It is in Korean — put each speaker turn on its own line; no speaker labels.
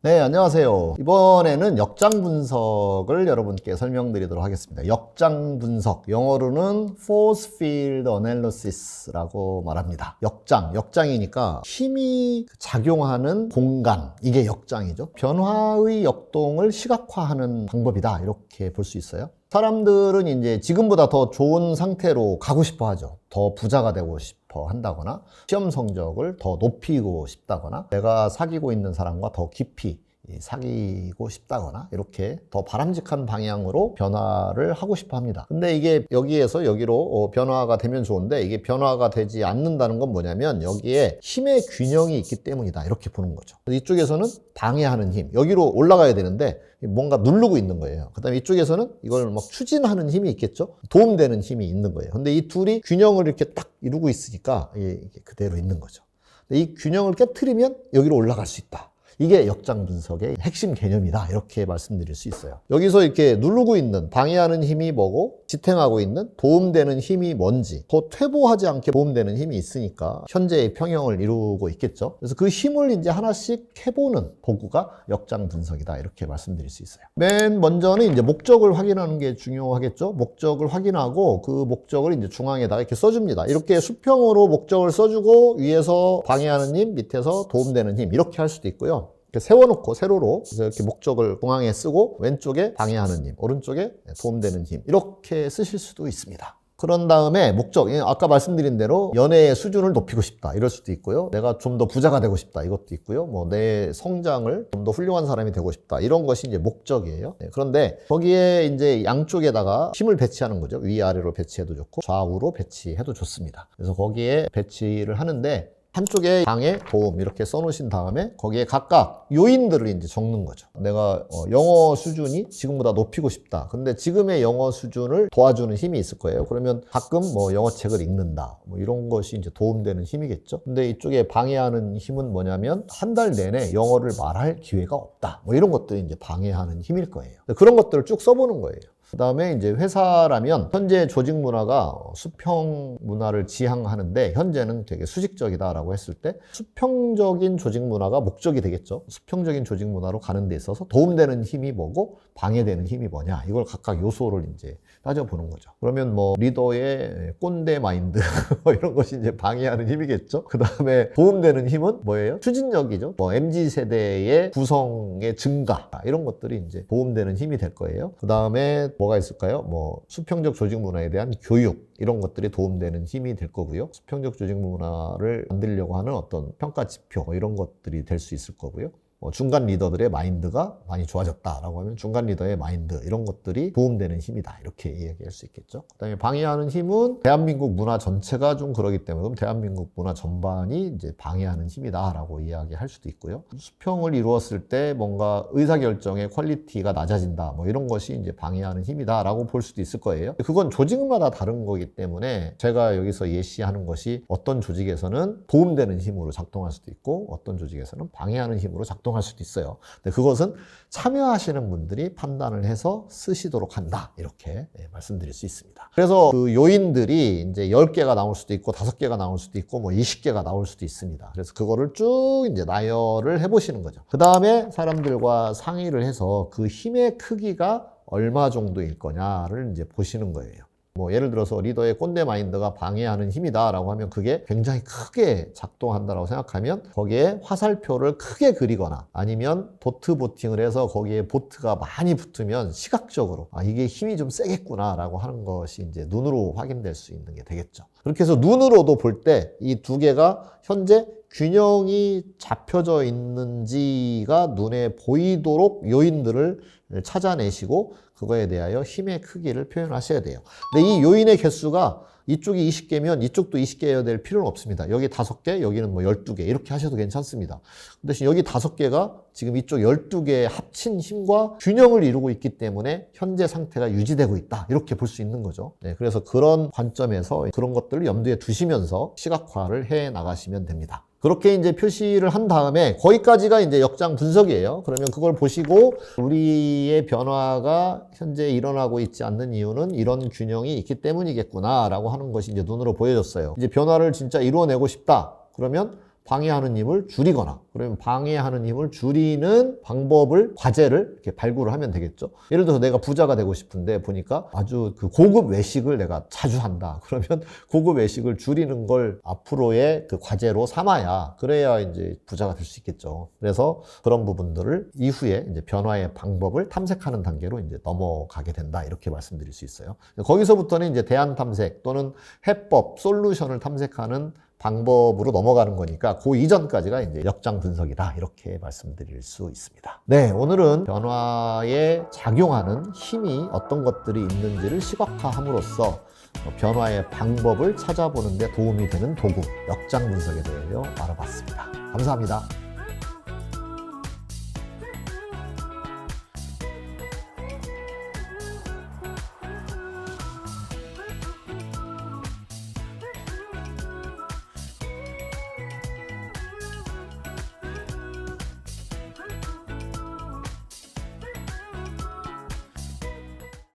네, 안녕하세요. 이번에는 역장 분석을 여러분께 설명드리도록 하겠습니다. 역장 분석, 영어로는 Force Field Analysis라고 말합니다. 역장이니까 힘이 작용하는 공간, 이게 역장이죠. 변화의 역동을 시각화하는 방법이다, 이렇게 볼 수 있어요. 사람들은 이제 지금보다 더 좋은 상태로 가고 싶어 하죠. 더 부자가 되고 싶어 한다거나, 시험 성적을 더 높이고 싶다거나, 내가 사귀고 있는 사람과 더 깊이 사귀고 싶다거나, 이렇게 더 바람직한 방향으로 변화를 하고 싶어 합니다. 근데 이게 여기에서 여기로 변화가 되면 좋은데, 이게 변화가 되지 않는다는 건 뭐냐면 여기에 힘의 균형이 있기 때문이다, 이렇게 보는 거죠. 이쪽에서는 방해하는 힘, 여기로 올라가야 되는데 뭔가 누르고 있는 거예요. 그 다음에 이쪽에서는 이걸 막 추진하는 힘이 있겠죠. 도움되는 힘이 있는 거예요. 근데 이 둘이 균형을 이렇게 딱 이루고 있으니까 이게 그대로 있는 거죠. 근데 이 균형을 깨트리면 여기로 올라갈 수 있다. 이게 역장 분석의 핵심 개념이다, 이렇게 말씀드릴 수 있어요. 여기서 이렇게 누르고 있는, 방해하는 힘이 뭐고, 지탱하고 있는 도움되는 힘이 뭔지, 더 퇴보하지 않게 도움되는 힘이 있으니까 현재의 평형을 이루고 있겠죠. 그래서 그 힘을 이제 하나씩 해보는 도구가 역장 분석이다, 이렇게 말씀드릴 수 있어요. 맨 먼저는 이제 목적을 확인하는 게 중요하겠죠. 목적을 확인하고 그 목적을 이제 중앙에다가 이렇게 써줍니다. 이렇게 수평으로 목적을 써주고 위에서 방해하는 힘, 밑에서 도움되는 힘, 이렇게 할 수도 있고요. 세워놓고 세로로, 그래서 이렇게 목적을 중앙에 쓰고 왼쪽에 방해하는 힘, 오른쪽에 도움되는 힘, 이렇게 쓰실 수도 있습니다. 그런 다음에 목적, 아까 말씀드린 대로 연애의 수준을 높이고 싶다, 이럴 수도 있고요. 내가 좀 더 부자가 되고 싶다, 이것도 있고요. 뭐 내 성장을 좀 더 훌륭한 사람이 되고 싶다, 이런 것이 이제 목적이에요. 그런데 거기에 이제 양쪽에다가 힘을 배치하는 거죠. 위아래로 배치해도 좋고 좌우로 배치해도 좋습니다. 그래서 거기에 배치를 하는데, 한쪽에 방해, 도움 이렇게 써놓으신 다음에 거기에 각각 요인들을 이제 적는 거죠. 내가 영어 수준이 지금보다 높이고 싶다. 근데 지금의 영어 수준을 도와주는 힘이 있을 거예요. 그러면 가끔 뭐 영어책을 읽는다, 뭐 이런 것이 이제 도움되는 힘이겠죠. 근데 이쪽에 방해하는 힘은 뭐냐면 한 달 내내 영어를 말할 기회가 없다, 뭐 이런 것들이 이제 방해하는 힘일 거예요. 그런 것들을 쭉 써보는 거예요. 그 다음에 이제 회사라면 현재 조직 문화가 수평 문화를 지향하는데 현재는 되게 수직적이다라고 했을 때 수평적인 조직 문화가 목적이 되겠죠. 수평적인 조직 문화로 가는 데 있어서 도움되는 힘이 뭐고 방해되는 힘이 뭐냐, 이걸 각각 요소를 이제 따져보는 거죠. 그러면 뭐 리더의 꼰대 마인드 이런 것이 이제 방해하는 힘이겠죠. 그 다음에 도움되는 힘은 뭐예요? 추진력이죠. 뭐 MZ세대의 구성의 증가, 이런 것들이 이제 도움되는 힘이 될 거예요. 그 다음에 뭐가 있을까요? 뭐 수평적 조직 문화에 대한 교육, 이런 것들이 도움되는 힘이 될 거고요. 수평적 조직 문화를 만들려고 하는 어떤 평가 지표, 이런 것들이 될 수 있을 거고요. 중간 리더들의 마인드가 많이 좋아졌다라고 하면 중간 리더의 마인드, 이런 것들이 도움되는 힘이다, 이렇게 이야기할 수 있겠죠. 그 다음에 방해하는 힘은 대한민국 문화 전체가 좀 그러기 때문에 그럼 대한민국 문화 전반이 이제 방해하는 힘이다라고 이야기할 수도 있고요. 수평을 이루었을 때 뭔가 의사결정의 퀄리티가 낮아진다, 뭐 이런 것이 이제 방해하는 힘이다라고 볼 수도 있을 거예요. 그건 조직마다 다른 거기 때문에 제가 여기서 예시하는 것이 어떤 조직에서는 도움되는 힘으로 작동할 수도 있고 어떤 조직에서는 방해하는 힘으로 작동할 수도 있어요. 근데 그것은 참여하시는 분들이 판단을 해서 쓰시도록 한다, 이렇게 말씀드릴 수 있습니다. 그래서 그 요인들이 이제 10개가 나올 수도 있고 5개가 나올 수도 있고 뭐 20개가 나올 수도 있습니다. 그래서 그거를 쭉 이제 나열을 해보시는 거죠. 그 다음에 사람들과 상의를 해서 그 힘의 크기가 얼마 정도일 거냐를 이제 보시는 거예요. 뭐 예를 들어서 리더의 꼰대 마인드가 방해하는 힘이다 라고 하면 그게 굉장히 크게 작동한다라고 생각하면 거기에 화살표를 크게 그리거나 아니면 도트 보팅을 해서 거기에 보트가 많이 붙으면 시각적으로 이게 힘이 좀 세겠구나 라고 하는 것이 이제 눈으로 확인될 수 있는 게 되겠죠. 그렇게 해서 눈으로도 볼 때 이 두 개가 현재 균형이 잡혀져 있는지가 눈에 보이도록 요인들을 찾아내시고 그거에 대하여 힘의 크기를 표현하셔야 돼요. 근데 이 요인의 개수가 이쪽이 20개면 이쪽도 20개여야 될 필요는 없습니다. 여기 5개, 여기는 뭐 12개 이렇게 하셔도 괜찮습니다. 대신 여기 5개가 지금 이쪽 12개의 합친 힘과 균형을 이루고 있기 때문에 현재 상태가 유지되고 있다, 이렇게 볼 수 있는 거죠. 그래서 그런 관점에서 그런 것들을 염두에 두시면서 시각화를 해 나가시면 됩니다. 그렇게 이제 표시를 한 다음에 거기까지가 이제 역장 분석이에요. 그러면 그걸 보시고 우리의 변화가 현재 일어나고 있지 않는 이유는 이런 균형이 있기 때문이겠구나 라고 하는 것이 이제 눈으로 보여졌어요. 이제 변화를 진짜 이루어내고 싶다. 그러면 방해하는 힘을 줄이거나, 그러면 방해하는 힘을 줄이는 방법을, 과제를 이렇게 발굴을 하면 되겠죠. 예를 들어서 내가 부자가 되고 싶은데 보니까 아주 그 고급 외식을 내가 자주 한다. 그러면 고급 외식을 줄이는 걸 앞으로의 그 과제로 삼아야, 그래야 이제 부자가 될 수 있겠죠. 그래서 그런 부분들을 이후에 이제 변화의 방법을 탐색하는 단계로 이제 넘어가게 된다. 이렇게 말씀드릴 수 있어요. 거기서부터는 이제 대안 탐색 또는 해법, 솔루션을 탐색하는 방법으로 넘어가는 거니까 그 이전까지가 이제 역장 분석이다. 이렇게 말씀드릴 수 있습니다. 네, 오늘은 변화에 작용하는 힘이 어떤 것들이 있는지를 시각화함으로써 변화의 방법을 찾아보는 데 도움이 되는 도구, 역장 분석에 대해 알아봤습니다. 감사합니다.